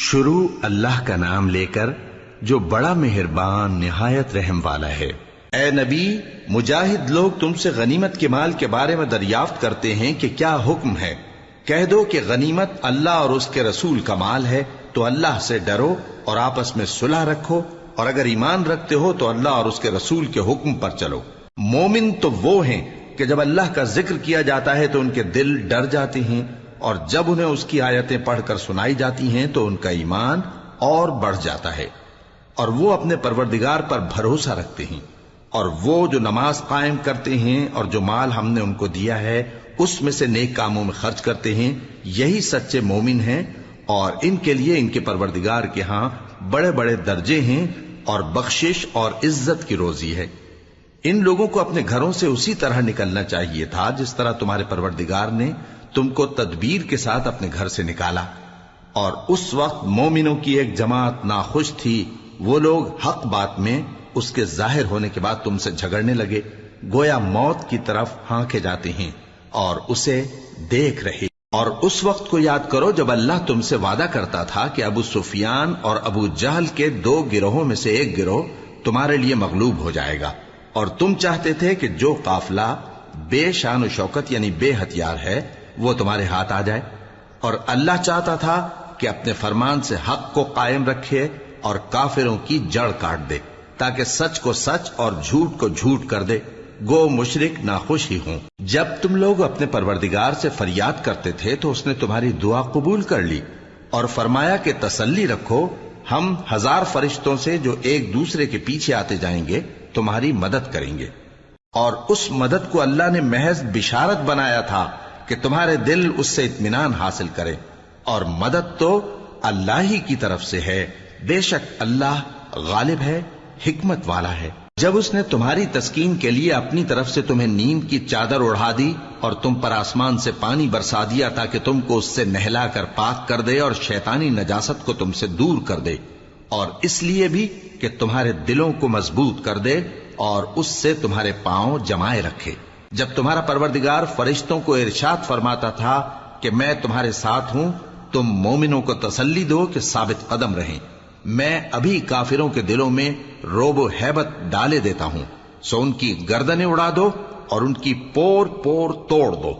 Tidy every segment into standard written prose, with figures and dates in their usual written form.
شروع اللہ کا نام لے کر جو بڑا مہربان نہایت رحم والا ہے۔ اے نبی، مجاہد لوگ تم سے غنیمت کے مال کے بارے میں دریافت کرتے ہیں کہ کیا حکم ہے۔ کہہ دو کہ غنیمت اللہ اور اس کے رسول کا مال ہے، تو اللہ سے ڈرو اور آپس میں صلح رکھو، اور اگر ایمان رکھتے ہو تو اللہ اور اس کے رسول کے حکم پر چلو۔ مومن تو وہ ہیں کہ جب اللہ کا ذکر کیا جاتا ہے تو ان کے دل ڈر جاتے ہیں، اور جب انہیں اس کی آیتیں پڑھ کر سنائی جاتی ہیں تو ان کا ایمان اور بڑھ جاتا ہے، اور وہ اپنے پروردگار پر بھروسہ رکھتے ہیں، اور وہ جو نماز قائم کرتے ہیں اور جو مال ہم نے ان کو دیا ہے اس میں سے نیک کاموں میں خرچ کرتے ہیں، یہی سچے مومن ہیں، اور ان کے لیے ان کے پروردگار کے ہاں بڑے بڑے درجے ہیں اور بخشش اور عزت کی روزی ہے۔ ان لوگوں کو اپنے گھروں سے اسی طرح نکلنا چاہیے تھا جس طرح تمہارے پروردگار نے تم کو تدبیر کے ساتھ اپنے گھر سے نکالا، اور اس وقت مومنوں کی ایک جماعت ناخوش تھی۔ وہ لوگ حق بات میں اس کے ظاہر ہونے کے بعد تم سے جھگڑنے لگے، گویا موت کی طرف ہانکے جاتے ہیں اور اسے دیکھ رہے۔ اور اس وقت کو یاد کرو جب اللہ تم سے وعدہ کرتا تھا کہ ابو سفیان اور ابو جہل کے 2 گروہوں میں سے ایک گروہ تمہارے لیے مغلوب ہو جائے گا، اور تم چاہتے تھے کہ جو قافلہ بے شان و شوکت یعنی بے ہتھیار ہے وہ تمہارے ہاتھ آ جائے، اور اللہ چاہتا تھا کہ اپنے فرمان سے حق کو قائم رکھے اور کافروں کی جڑ کاٹ دے، تاکہ سچ کو سچ اور جھوٹ کو جھوٹ کر دے، گو مشرک ناخوش ہی ہوں۔ جب تم لوگ اپنے پروردگار سے فریاد کرتے تھے تو اس نے تمہاری دعا قبول کر لی اور فرمایا کہ تسلی رکھو، ہم 1000 فرشتوں سے جو ایک دوسرے کے پیچھے آتے جائیں گے تمہاری مدد کریں گے۔ اور اس مدد کو اللہ نے محض بشارت بنایا تھا کہ تمہارے دل اس سے اطمینان حاصل کرے، اور مدد تو اللہ ہی کی طرف سے ہے، بے شک اللہ غالب ہے، حکمت والا ہے۔ جب اس نے تمہاری تسکین کے لیے اپنی طرف سے تمہیں نیند کی چادر اڑھا دی اور تم پر آسمان سے پانی برسا دیا تاکہ تم کو اس سے نہلا کر پاک کر دے اور شیطانی نجاست کو تم سے دور کر دے، اور اس لیے بھی کہ تمہارے دلوں کو مضبوط کر دے اور اس سے تمہارے پاؤں جمائے رکھے۔ جب تمہارا پروردگار فرشتوں کو ارشاد فرماتا تھا کہ میں تمہارے ساتھ ہوں، تم مومنوں کو تسلی دو کہ ثابت قدم رہیں، میں ابھی کافروں کے دلوں میں رعب و ہیبت ڈالے دیتا ہوں، سو ان کی گردنیں اڑا دو اور ان کی پور پور توڑ دو۔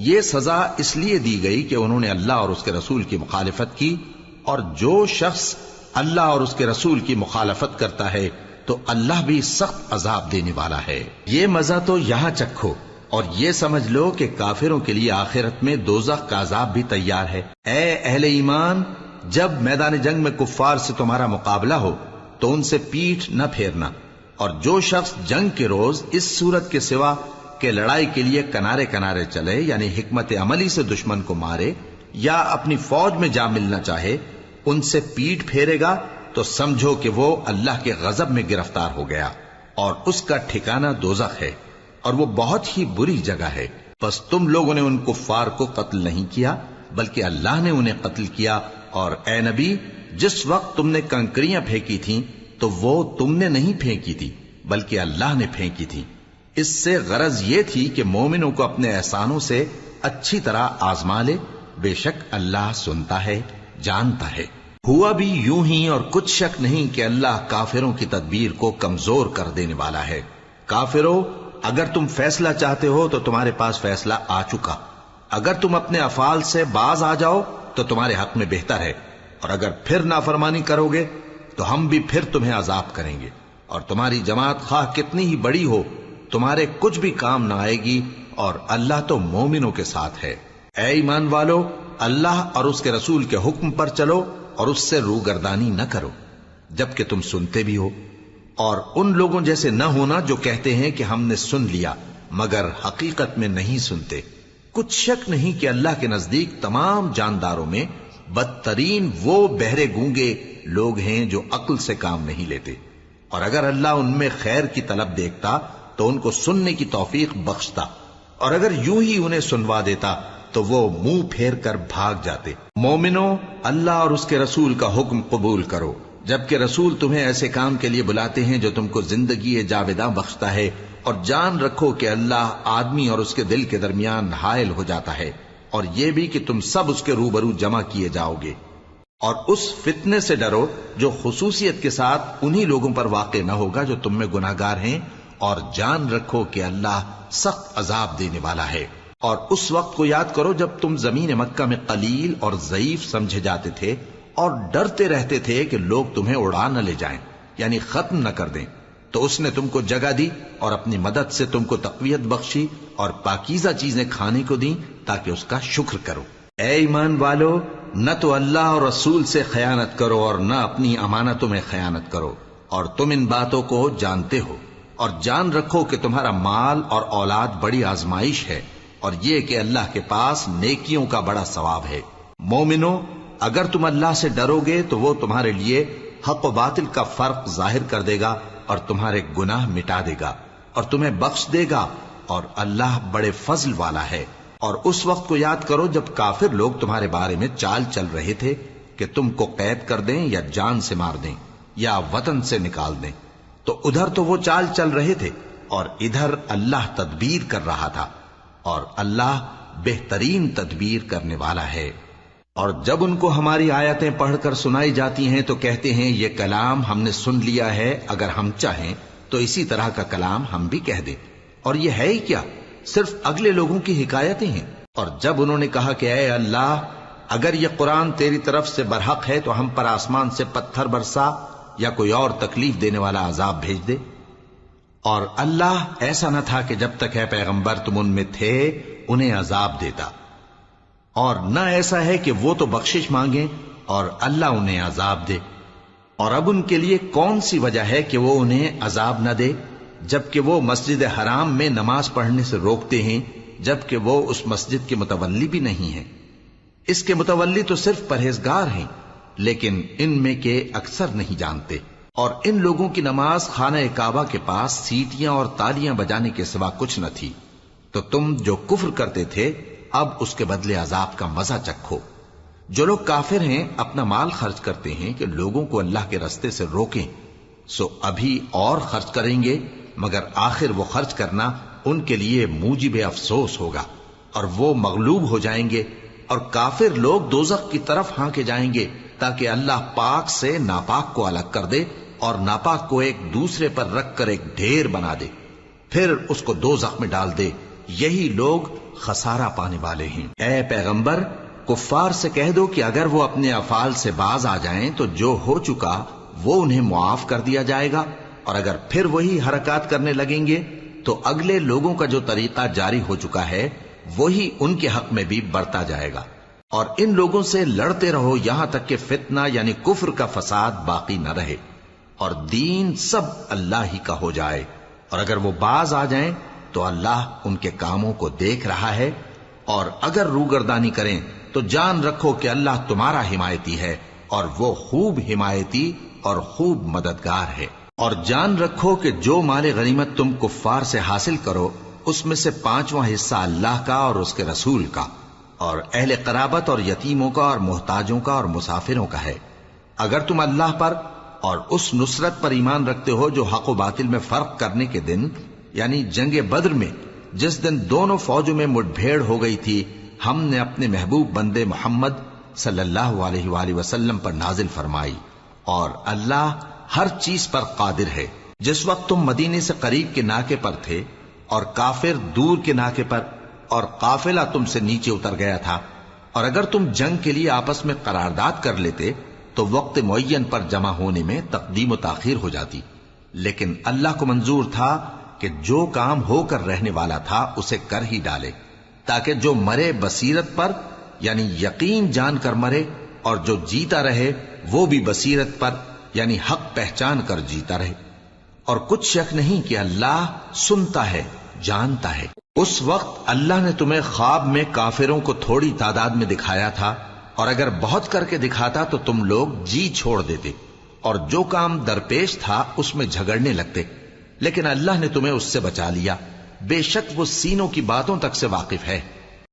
یہ سزا اس لیے دی گئی کہ انہوں نے اللہ اور اس کے رسول کی مخالفت کی، اور جو شخص اللہ اور اس کے رسول کی مخالفت کرتا ہے تو اللہ بھی سخت عذاب دینے والا ہے۔ یہ مزہ تو یہاں چکھو، اور یہ سمجھ لو کہ کافروں کے لیے آخرت میں دوزخ کا عذاب بھی تیار ہے۔ اے اہل ایمان، جب میدان جنگ میں کفار سے تمہارا مقابلہ ہو تو ان سے پیٹھ نہ پھیرنا، اور جو شخص جنگ کے روز اس صورت کے سوا کہ لڑائی کے لیے کنارے کنارے چلے یعنی حکمت عملی سے دشمن کو مارے یا اپنی فوج میں جا ملنا چاہے، ان سے پیٹھ پھیرے گا تو سمجھو کہ وہ اللہ کے غضب میں گرفتار ہو گیا، اور اس کا ٹھکانہ دوزخ ہے، اور وہ بہت ہی بری جگہ ہے۔ بس تم لوگوں نے ان کفار کو قتل نہیں کیا بلکہ اللہ نے انہیں قتل کیا، اور اے نبی، جس وقت تم نے کنکریاں پھینکی تھیں تو وہ تم نے نہیں پھینکی تھی بلکہ اللہ نے پھینکی تھی۔ اس سے غرض یہ تھی کہ مومنوں کو اپنے احسانوں سے اچھی طرح آزما لے، بے شک اللہ سنتا ہے، جانتا ہے۔ ہوا بھی یوں ہی، اور کچھ شک نہیں کہ اللہ کافروں کی تدبیر کو کمزور کر دینے والا ہے۔ کافروں، اگر تم فیصلہ چاہتے ہو تو تمہارے پاس فیصلہ آ چکا، اگر تم اپنے افعال سے باز آ جاؤ تو تمہارے حق میں بہتر ہے، اور اگر پھر نافرمانی کرو گے تو ہم بھی پھر تمہیں عذاب کریں گے، اور تمہاری جماعت خواہ کتنی ہی بڑی ہو تمہارے کچھ بھی کام نہ آئے گی، اور اللہ تو مومنوں کے ساتھ ہے۔ اے ایمان والو، اللہ اور اس کے رسول کے حکم پر چلو اور اس سے روگردانی نہ کرو جبکہ تم سنتے بھی ہو، اور ان لوگوں جیسے نہ ہونا جو کہتے ہیں کہ ہم نے سن لیا مگر حقیقت میں نہیں سنتے۔ کچھ شک نہیں کہ اللہ کے نزدیک تمام جانداروں میں بدترین وہ بہرے گونگے لوگ ہیں جو عقل سے کام نہیں لیتے، اور اگر اللہ ان میں خیر کی طلب دیکھتا تو ان کو سننے کی توفیق بخشتا، اور اگر یوں ہی انہیں سنوا دیتا تو وہ منہ پھیر کر بھاگ جاتے۔ مومنوں، اللہ اور اس کے رسول کا حکم قبول کرو، جبکہ رسول تمہیں ایسے کام کے لیے بلاتے ہیں جو تم کو زندگی جاوداں بخشتا ہے، اور جان رکھو کہ اللہ آدمی اور اس کے دل کے درمیان حائل ہو جاتا ہے، اور یہ بھی کہ تم سب اس کے روبرو جمع کیے جاؤ گے۔ اور اس فتنے سے ڈرو جو خصوصیت کے ساتھ انہی لوگوں پر واقع نہ ہوگا جو تم میں گناہگار ہیں، اور جان رکھو کہ اللہ سخت عذاب دینے والا ہے۔ اور اس وقت کو یاد کرو جب تم زمین مکہ میں قلیل اور ضعیف سمجھے جاتے تھے اور ڈرتے رہتے تھے کہ لوگ تمہیں اڑا نہ لے جائیں، یعنی ختم نہ کر دیں، تو اس نے تم کو جگہ دی اور اپنی مدد سے تم کو تقویت بخشی اور پاکیزہ چیزیں کھانے کو دیں تاکہ اس کا شکر کرو۔ اے ایمان والو، نہ تو اللہ اور رسول سے خیانت کرو اور نہ اپنی امانتوں میں خیانت کرو، اور تم ان باتوں کو جانتے ہو، اور جان رکھو کہ تمہارا مال اور اولاد بڑی آزمائش ہے، اور یہ کہ اللہ کے پاس نیکیوں کا بڑا ثواب ہے۔ مومنو، اگر تم اللہ سے ڈرو گے تو وہ تمہارے لیے حق و باطل کا فرق ظاہر کر دے گا اور تمہارے گناہ مٹا دے گا اور تمہیں بخش دے گا، اور اللہ بڑے فضل والا ہے۔ اور اس وقت کو یاد کرو جب کافر لوگ تمہارے بارے میں چال چل رہے تھے کہ تم کو قید کر دیں یا جان سے مار دیں یا وطن سے نکال دیں، تو ادھر تو وہ چال چل رہے تھے اور ادھر اللہ تدبیر کر رہا تھا، اور اللہ بہترین تدبیر کرنے والا ہے۔ اور جب ان کو ہماری آیتیں پڑھ کر سنائی جاتی ہیں تو کہتے ہیں یہ کلام ہم نے سن لیا ہے، اگر ہم چاہیں تو اسی طرح کا کلام ہم بھی کہہ دیں، اور یہ ہے ہی کیا، صرف اگلے لوگوں کی حکایتیں ہیں۔ اور جب انہوں نے کہا کہ اے اللہ، اگر یہ قرآن تیری طرف سے برحق ہے تو ہم پر آسمان سے پتھر برسا یا کوئی اور تکلیف دینے والا عذاب بھیج دے۔ اور اللہ ایسا نہ تھا کہ جب تک اے پیغمبر تم ان میں تھے انہیں عذاب دیتا، اور نہ ایسا ہے کہ وہ تو بخشش مانگیں اور اللہ انہیں عذاب دے۔ اور اب ان کے لیے کون سی وجہ ہے کہ وہ انہیں عذاب نہ دے، جبکہ وہ مسجد حرام میں نماز پڑھنے سے روکتے ہیں، جبکہ وہ اس مسجد کے متولی بھی نہیں ہیں۔ اس کے متولی تو صرف پرہیزگار ہیں، لیکن ان میں کے اکثر نہیں جانتے۔ اور ان لوگوں کی نماز خانہ کعبہ کے پاس سیٹیاں اور تالیاں بجانے کے سوا کچھ نہ تھی، تو تم جو کفر کرتے تھے اب اس کے بدلے عذاب کا مزہ چکھو۔ جو لوگ کافر ہیں اپنا مال خرچ کرتے ہیں کہ لوگوں کو اللہ کے رستے سے روکیں، سو ابھی اور خرچ کریں گے، مگر آخر وہ خرچ کرنا ان کے لیے موجب افسوس ہوگا، اور وہ مغلوب ہو جائیں گے، اور کافر لوگ دوزخ کی طرف ہانکے جائیں گے تاکہ اللہ پاک سے ناپاک کو الگ کر دے اور ناپاک کو ایک دوسرے پر رکھ کر ایک ڈھیر بنا دے، پھر اس کو دوزخ میں ڈال دے۔ یہی لوگ خسارہ پانے والے ہیں۔ اے پیغمبر، کفار سے کہہ دو کہ اگر وہ اپنے افعال سے باز آ جائیں تو جو ہو چکا وہ انہیں معاف کر دیا جائے گا، اور اگر پھر وہی حرکات کرنے لگیں گے تو اگلے لوگوں کا جو طریقہ جاری ہو چکا ہے وہی ان کے حق میں بھی برتا جائے گا۔ اور ان لوگوں سے لڑتے رہو یہاں تک کہ فتنہ یعنی کفر کا فساد باقی نہ رہے اور دین سب اللہ ہی کا ہو جائے، اور اگر وہ باز آ جائیں تو اللہ ان کے کاموں کو دیکھ رہا ہے، اور اگر روگردانی کریں تو جان رکھو کہ اللہ تمہارا حمایتی ہے، اور وہ خوب حمایتی اور خوب مددگار ہے۔ اور جان رکھو کہ جو مال غنیمت تم کفار سے حاصل کرو اس میں سے 5واں حصہ اللہ کا اور اس کے رسول کا اور اہل قرابت اور یتیموں کا اور محتاجوں کا اور مسافروں کا ہے۔ اگر تم اللہ پر اور اس نصرت پر ایمان رکھتے ہو جو حق و باطل میں فرق کرنے کے دن یعنی جنگ بدر میں جس دن دونوں فوجوں میں مٹ بھیڑ ہو گئی تھی، ہم نے اپنے محبوب بندے محمد صلی اللہ علیہ وآلہ وسلم پر نازل فرمائی، اور اللہ ہر چیز پر قادر ہے۔ جس وقت تم مدینے سے قریب کے ناکے پر تھے اور کافر دور کے ناکے پر، اور قافلہ تم سے نیچے اتر گیا تھا، اور اگر تم جنگ کے لیے آپس میں قرارداد کر لیتے تو وقت معین پر جمع ہونے میں تقدیم و تاخیر ہو جاتی، لیکن اللہ کو منظور تھا کہ جو کام ہو کر رہنے والا تھا اسے کر ہی ڈالے، تاکہ جو مرے بصیرت پر یعنی یقین جان کر مرے، اور جو جیتا رہے وہ بھی بصیرت پر یعنی حق پہچان کر جیتا رہے۔ اور کچھ شک نہیں کہ اللہ سنتا ہے، جانتا ہے۔ اس وقت اللہ نے تمہیں خواب میں کافروں کو تھوڑی تعداد میں دکھایا تھا، اور اگر بہت کر کے دکھاتا تو تم لوگ جی چھوڑ دیتے اور جو کام درپیش تھا اس میں جھگڑنے لگتے، لیکن اللہ نے تمہیں اس سے بچا لیا، بے شک وہ سینوں کی باتوں تک سے واقف ہے۔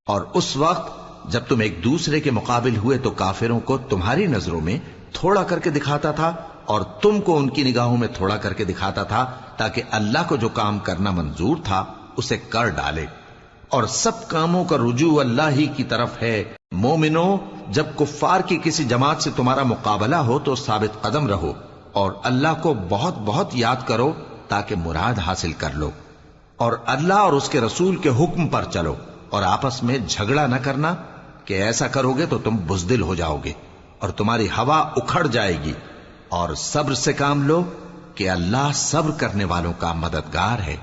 اور اس وقت جب تم ایک دوسرے کے مقابل ہوئے تو کافروں کو تمہاری نظروں میں تھوڑا کر کے دکھاتا تھا اور تم کو ان کی نگاہوں میں تھوڑا کر کے دکھاتا تھا، تاکہ اللہ کو جو کام کرنا منظور تھا اسے کر ڈالے۔ اور سب کاموں کا رجوع اللہ ہی کی طرف ہے۔ مومنو، جب کفار کی کسی جماعت سے تمہارا مقابلہ ہو تو ثابت قدم رہو اور اللہ کو بہت بہت یاد کرو تاکہ مراد حاصل کر لو، اور اللہ اور اس کے رسول کے حکم پر چلو، اور آپس میں جھگڑا نہ کرنا کہ ایسا کرو گے تو تم بزدل ہو جاؤ گے اور تمہاری ہوا اکھڑ جائے گی، اور صبر سے کام لو کہ اللہ صبر کرنے والوں کا مددگار ہے۔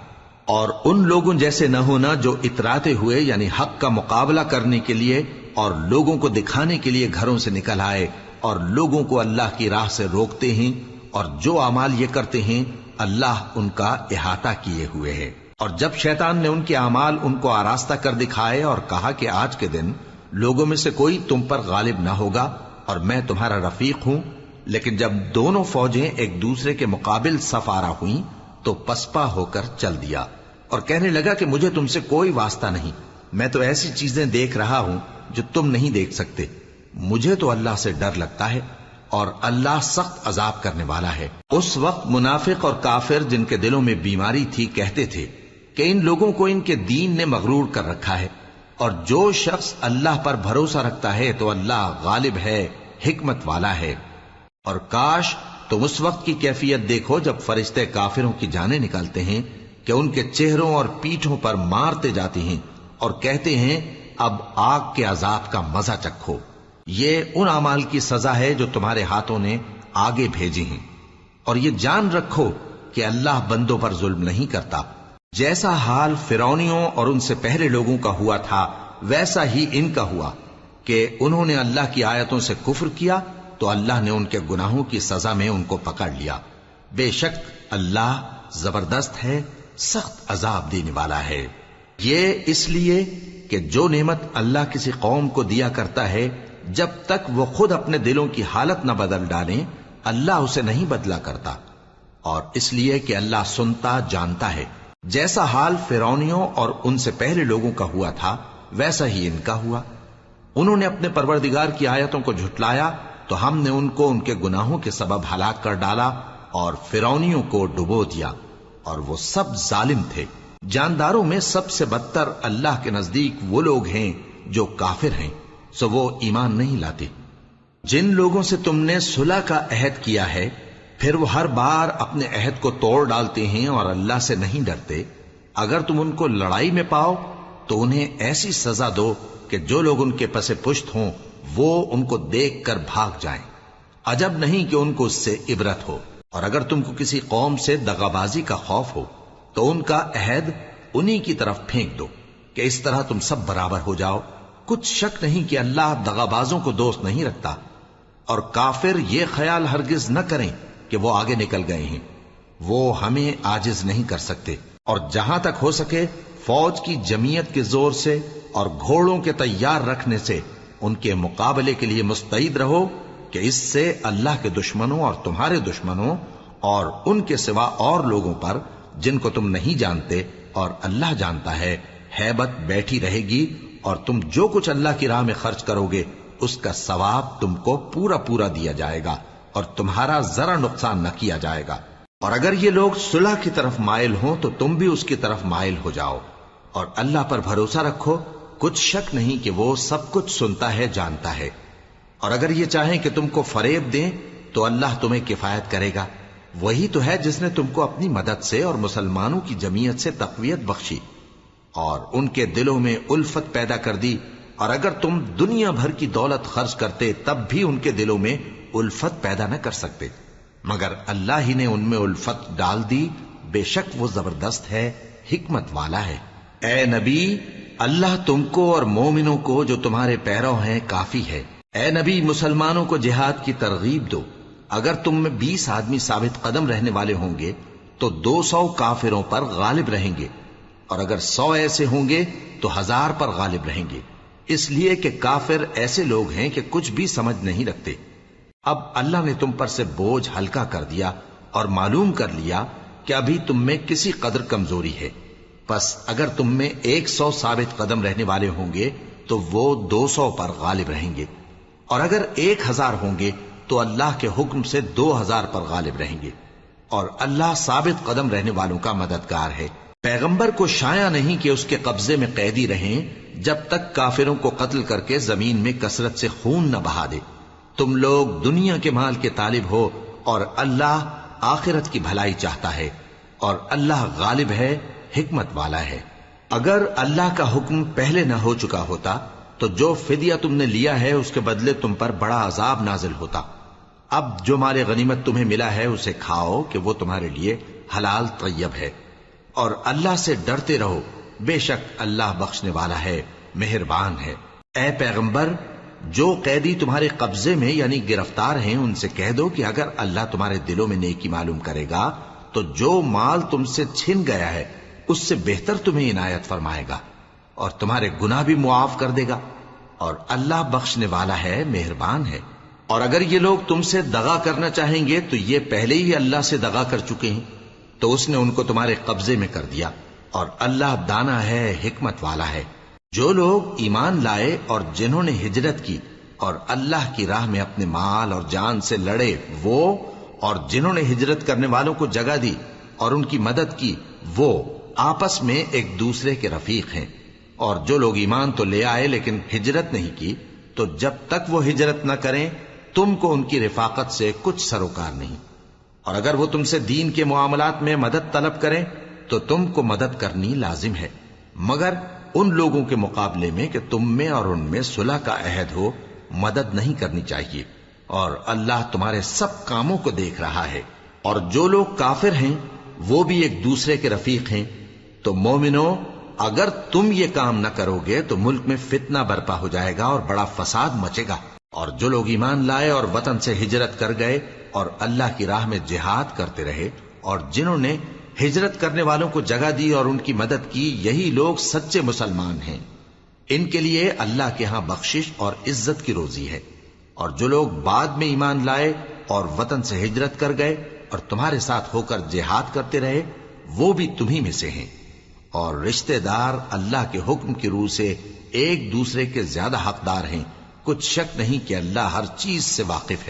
اور ان لوگوں جیسے نہ ہونا جو اتراتے ہوئے یعنی حق کا مقابلہ کرنے کے لیے اور لوگوں کو دکھانے کے لیے گھروں سے نکل آئے اور لوگوں کو اللہ کی راہ سے روکتے ہیں، اور جو اعمال یہ کرتے ہیں اللہ ان کا احاطہ کیے ہوئے ہے۔ اور جب شیطان نے ان کے اعمال ان کو آراستہ کر دکھائے اور کہا کہ آج کے دن لوگوں میں سے کوئی تم پر غالب نہ ہوگا اور میں تمہارا رفیق ہوں، لیکن جب دونوں فوجیں ایک دوسرے کے مقابل صف آرا ہوئیں تو پسپا ہو کر چل دیا اور کہنے لگا کہ مجھے تم سے کوئی واسطہ نہیں، میں تو ایسی چیزیں دیکھ رہا ہوں جو تم نہیں دیکھ سکتے، مجھے تو اللہ سے ڈر لگتا ہے اور اللہ سخت عذاب کرنے والا ہے۔ اس وقت منافق اور کافر جن کے دلوں میں بیماری تھی کہتے تھے کہ ان لوگوں کو ان کے دین نے مغرور کر رکھا ہے، اور جو شخص اللہ پر بھروسہ رکھتا ہے تو اللہ غالب ہے، حکمت والا ہے۔ اور کاش تم اس وقت کی کیفیت دیکھو جب فرشتے کافروں کی جانیں نکالتے ہیں کہ ان کے چہروں اور پیٹھوں پر مارتے جاتے ہیں اور کہتے ہیں اب آگ کے عذاب کا مزہ چکھو، یہ ان اعمال کی سزا ہے جو تمہارے ہاتھوں نے آگے بھیجی ہیں، اور یہ جان رکھو کہ اللہ بندوں پر ظلم نہیں کرتا۔ جیسا حال فرعونیوں اور ان سے پہلے لوگوں کا ہوا تھا ویسا ہی ان کا ہوا کہ انہوں نے اللہ کی آیتوں سے کفر کیا تو اللہ نے ان کے گناہوں کی سزا میں ان کو پکڑ لیا۔ بے شک اللہ زبردست ہے، سخت عذاب دینے والا ہے۔ یہ اس لیے کہ جو نعمت اللہ کسی قوم کو دیا کرتا ہے جب تک وہ خود اپنے دلوں کی حالت نہ بدل ڈالیں اللہ اسے نہیں بدلا کرتا، اور اس لیے کہ اللہ سنتا جانتا ہے۔ جیسا حال فرعونیوں اور ان سے پہلے لوگوں کا ہوا تھا ویسا ہی ان کا ہوا۔ انہوں نے اپنے پروردگار کی آیتوں کو جھٹلایا تو ہم نے ان کو ان کے گناہوں کے سبب ہلاک کر ڈالا اور فرعونیوں کو ڈبو دیا، اور وہ سب ظالم تھے۔ جانداروں میں سب سے بدتر اللہ کے نزدیک وہ لوگ ہیں جو کافر ہیں، سو وہ ایمان نہیں لاتے۔ جن لوگوں سے تم نے صلح کا عہد کیا ہے پھر وہ ہر بار اپنے عہد کو توڑ ڈالتے ہیں اور اللہ سے نہیں ڈرتے، اگر تم ان کو لڑائی میں پاؤ تو انہیں ایسی سزا دو کہ جو لوگ ان کے پس پشت ہوں وہ ان کو دیکھ کر بھاگ جائیں، عجب نہیں کہ ان کو اس سے عبرت ہو۔ اور اگر تم کو کسی قوم سے دغابازی کا خوف ہو تو ان کا عہد انہی کی طرف پھینک دو کہ اس طرح تم سب برابر ہو جاؤ۔ کچھ شک نہیں کہ اللہ دغابازوں کو دوست نہیں رکھتا، اور کافر یہ خیال ہرگز نہ کریں کہ وہ آگے نکل گئے ہیں، وہ ہمیں عاجز نہیں کر سکتے۔ اور جہاں تک ہو سکے فوج کی جمعیت کے زور سے اور گھوڑوں کے تیار رکھنے سے ان کے مقابلے کے لیے مستعد رہو کہ اس سے اللہ کے دشمنوں اور تمہارے دشمنوں اور ان کے سوا اور لوگوں پر جن کو تم نہیں جانتے اور اللہ جانتا ہے ہیبت بیٹھی رہے گی، اور تم جو کچھ اللہ کی راہ میں خرچ کرو گے اس کا ثواب تم کو پورا پورا دیا جائے گا اور تمہارا ذرا نقصان نہ کیا جائے گا۔ اور اگر یہ لوگ صلح کی طرف مائل ہوں تو تم بھی اس کی طرف مائل ہو جاؤ، اور اللہ پر بھروسہ رکھو، کچھ شک نہیں کہ وہ سب کچھ سنتا ہے جانتا ہے۔ اور اگر یہ چاہیں کہ تم کو فریب دیں تو اللہ تمہیں کفایت کرے گا، وہی تو ہے جس نے تم کو اپنی مدد سے اور مسلمانوں کی جمعیت سے تقویت بخشی اور ان کے دلوں میں الفت پیدا کر دی، اور اگر تم دنیا بھر کی دولت خرچ کرتے تب بھی ان کے دلوں میں الفت پیدا نہ کر سکتے، مگر اللہ ہی نے ان میں الفت ڈال دی، بے شک وہ زبردست ہے، حکمت والا ہے۔ اے نبی، اللہ تم کو اور مومنوں کو جو تمہارے پیرو ہیں کافی ہے۔ اے نبی، مسلمانوں کو جہاد کی ترغیب دو۔ اگر تم میں 20 آدمی ثابت قدم رہنے والے ہوں گے تو 200 کافروں پر غالب رہیں گے، اور اگر 100 ایسے ہوں گے تو 1000 پر غالب رہیں گے، اس لیے کہ کافر ایسے لوگ ہیں کہ کچھ بھی سمجھ نہیں رکھتے۔ اب اللہ نے تم پر سے بوجھ ہلکا کر دیا اور معلوم کر لیا کہ ابھی تم میں کسی قدر کمزوری ہے، پس اگر تم میں 100 ثابت قدم رہنے والے ہوں گے تو وہ 200 پر غالب رہیں گے، اور اگر 1000 ہوں گے تو اللہ کے حکم سے 2000 پر غالب رہیں گے، اور اللہ ثابت قدم رہنے والوں کا مددگار ہے۔ پیغمبر کو شایع نہیں کہ اس کے قبضے میں قیدی رہیں جب تک کافروں کو قتل کر کے زمین میں کثرت سے خون نہ بہا دے۔ تم لوگ دنیا کے مال کے طالب ہو اور اللہ آخرت کی بھلائی چاہتا ہے، اور اللہ غالب ہے، حکمت والا ہے۔ اگر اللہ کا حکم پہلے نہ ہو چکا ہوتا تو جو فدیہ تم نے لیا ہے اس کے بدلے تم پر بڑا عذاب نازل ہوتا۔ اب جو مال غنیمت تمہیں ملا ہے اسے کھاؤ کہ وہ تمہارے لیے حلال طیب ہے، اور اللہ سے ڈرتے رہو، بے شک اللہ بخشنے والا ہے، مہربان ہے۔ اے پیغمبر، جو قیدی تمہارے قبضے میں یعنی گرفتار ہیں ان سے کہہ دو کہ اگر اللہ تمہارے دلوں میں نیکی معلوم کرے گا تو جو مال تم سے چھن گیا ہے اس سے بہتر تمہیں عنایت فرمائے گا، اور تمہارے گناہ بھی معاف کر دے گا، اور اللہ بخشنے والا ہے، مہربان ہے۔ اور اگر یہ لوگ تم سے دغا کرنا چاہیں گے تو یہ پہلے ہی اللہ سے دغا کر چکے ہیں، تو اس نے ان کو تمہارے قبضے میں کر دیا، اور اللہ دانا ہے، حکمت والا ہے۔ جو لوگ ایمان لائے اور جنہوں نے ہجرت کی اور اللہ کی راہ میں اپنے مال اور جان سے لڑے، وہ اور جنہوں نے ہجرت کرنے والوں کو جگہ دی اور ان کی مدد کی، وہ آپس میں ایک دوسرے کے رفیق ہیں۔ اور جو لوگ ایمان تو لے آئے لیکن ہجرت نہیں کی، تو جب تک وہ ہجرت نہ کریں تم کو ان کی رفاقت سے کچھ سروکار نہیں، اور اگر وہ تم سے دین کے معاملات میں مدد طلب کریں تو تم کو مدد کرنی لازم ہے، مگر ان لوگوں کے مقابلے میں کہ تم میں اور ان میں صلح کا عہد ہو مدد نہیں کرنی چاہیے، اور اللہ تمہارے سب کاموں کو دیکھ رہا ہے۔ اور جو لوگ کافر ہیں وہ بھی ایک دوسرے کے رفیق ہیں۔ تو مومنو، اگر تم یہ کام نہ کرو گے تو ملک میں فتنہ برپا ہو جائے گا اور بڑا فساد مچے گا۔ اور جو لوگ ایمان لائے اور وطن سے ہجرت کر گئے اور اللہ کی راہ میں جہاد کرتے رہے، اور جنہوں نے ہجرت کرنے والوں کو جگہ دی اور ان کی مدد کی، یہی لوگ سچے مسلمان ہیں۔ ان کے لیے اللہ کے ہاں بخشش اور عزت کی روزی ہے۔ اور جو لوگ بعد میں ایمان لائے اور وطن سے ہجرت کر گئے اور تمہارے ساتھ ہو کر جہاد کرتے رہے، وہ بھی تمہی میں سے ہیں۔ اور رشتہ دار اللہ کے حکم کی روح سے ایک دوسرے کے زیادہ حقدار ہیں۔ کچھ شک نہیں کہ اللہ ہر چیز سے واقف ہے۔